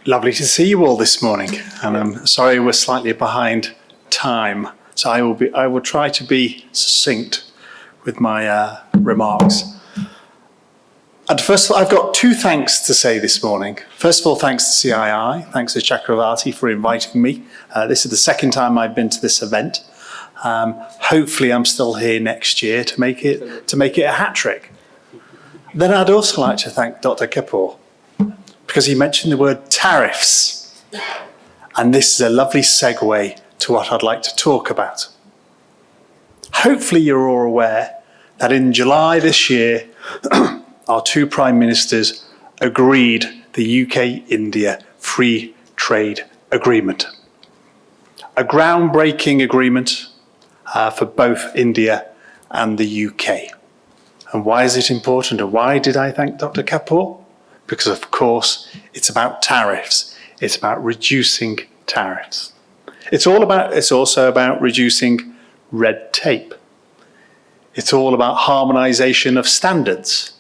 Lovely to see you all this morning, and I'm sorry we're slightly behind time, so I will try to be succinct with my remarks. And first of all, I've got two thanks to say this morning. First of all, thanks to CII, thanks to Chakravarti for inviting me. This is the second time I've been to this event. Hopefully I'm still here next year to make it a hat trick. Then I'd also like to thank Dr. Kapoor, because he mentioned the word tariffs. And this is a lovely segue to what I'd like to talk about. Hopefully you're all aware that in July this year, our two Prime Ministers agreed the UK-India Free Trade Agreement. A groundbreaking agreement for both India and the UK. And why is it important, and why did I thank Dr. Kapoor? Because of course it's about tariffs. It's about reducing tariffs. It's also about reducing red tape. It's all about harmonisation of standards.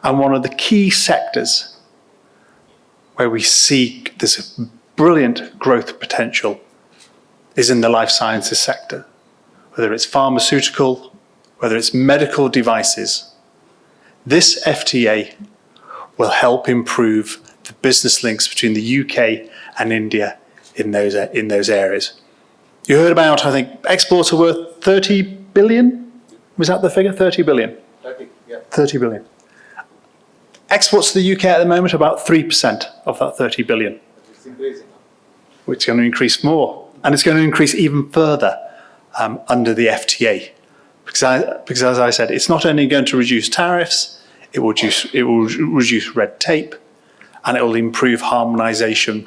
And one of the key sectors where we see this brilliant growth potential is in the life sciences sector, whether it's pharmaceutical, whether it's medical devices. This FTA will help improve the business links between the UK and India in those areas. You heard about, I think, exports are worth 30 billion? Was that the figure? 30 billion? 30, yeah. 30 billion. Exports to the UK at the moment are about 3% of that 30 billion. It's increasing. Which is going to increase more. And it's going to increase even further under the FTA. Because as I said, it's not only going to reduce tariffs, it will reduce red tape, and it will improve harmonisation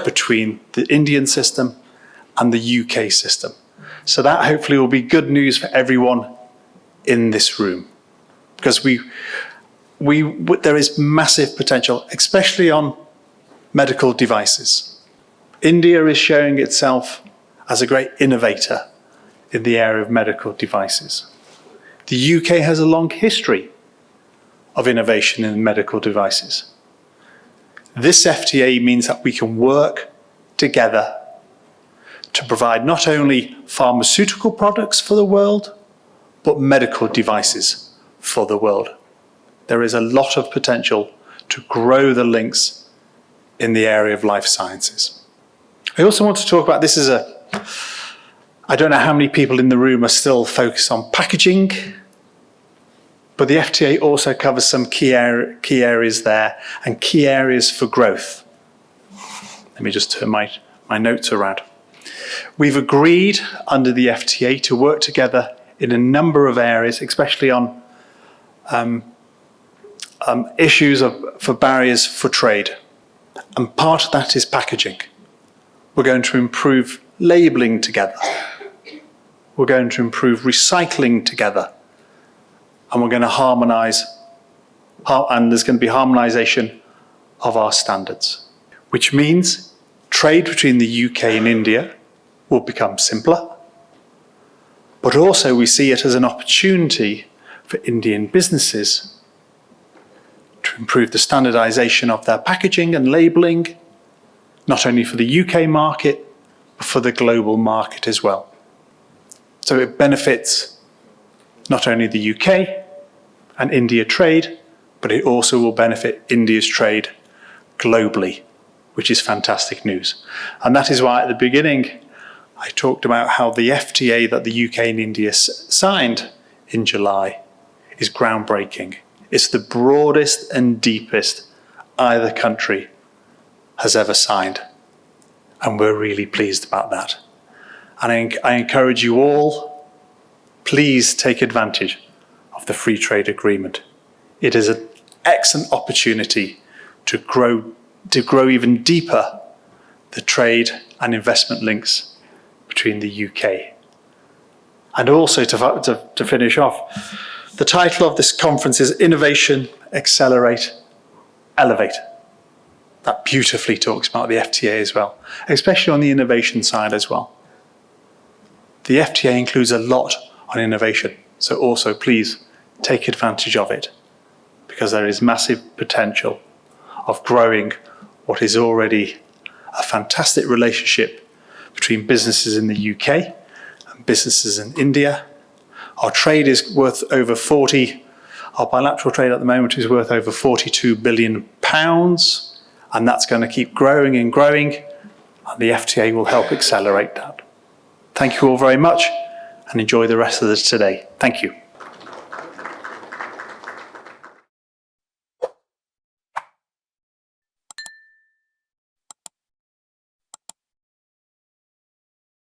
between the Indian system and the UK system. So that hopefully will be good news for everyone in this room. Because there is massive potential, especially on medical devices. India is showing itself as a great innovator in the area of medical devices. The UK has a long history of innovation in medical devices. This FTA means that we can work together to provide not only pharmaceutical products for the world, but medical devices for the world. There is a lot of potential to grow the links in the area of life sciences. I also want to talk about, I don't know how many people in the room are still focused on packaging, but the FTA also covers some key areas there and key areas for growth. Let me just turn my notes around. We've agreed under the FTA to work together in a number of areas, especially on issues for barriers for trade. And part of that is packaging. We're going to improve labelling together. We're going to improve recycling together. And we're going to harmonise, and there's going to be harmonisation of our standards, which means trade between the UK and India will become simpler. But also we see it as an opportunity for Indian businesses to improve the standardisation of their packaging and labelling, not only for the UK market, but for the global market as well. So it benefits not only the UK and India trade, but it also will benefit India's trade globally, which is fantastic news. And that is why at the beginning, I talked about how the FTA that the UK and India signed in July is groundbreaking. It's the broadest and deepest either country has ever signed. And we're really pleased about that. And I encourage you all, please take advantage of the free trade agreement. It is an excellent opportunity to grow even deeper the trade and investment links between the UK. And also to finish off, the title of this conference is Innovation, Accelerate, Elevate. That beautifully talks about the FTA as well, especially on the innovation side as well. The FTA includes a lot on innovation, so also please take advantage of it, because there is massive potential of growing what is already a fantastic relationship between businesses in the UK and businesses in India. Our trade is worth over our bilateral trade at the moment is worth over £42 billion, and that's going to keep growing and growing, and the FTA will help accelerate that. Thank you all very much, and enjoy the rest of the today. Thank you.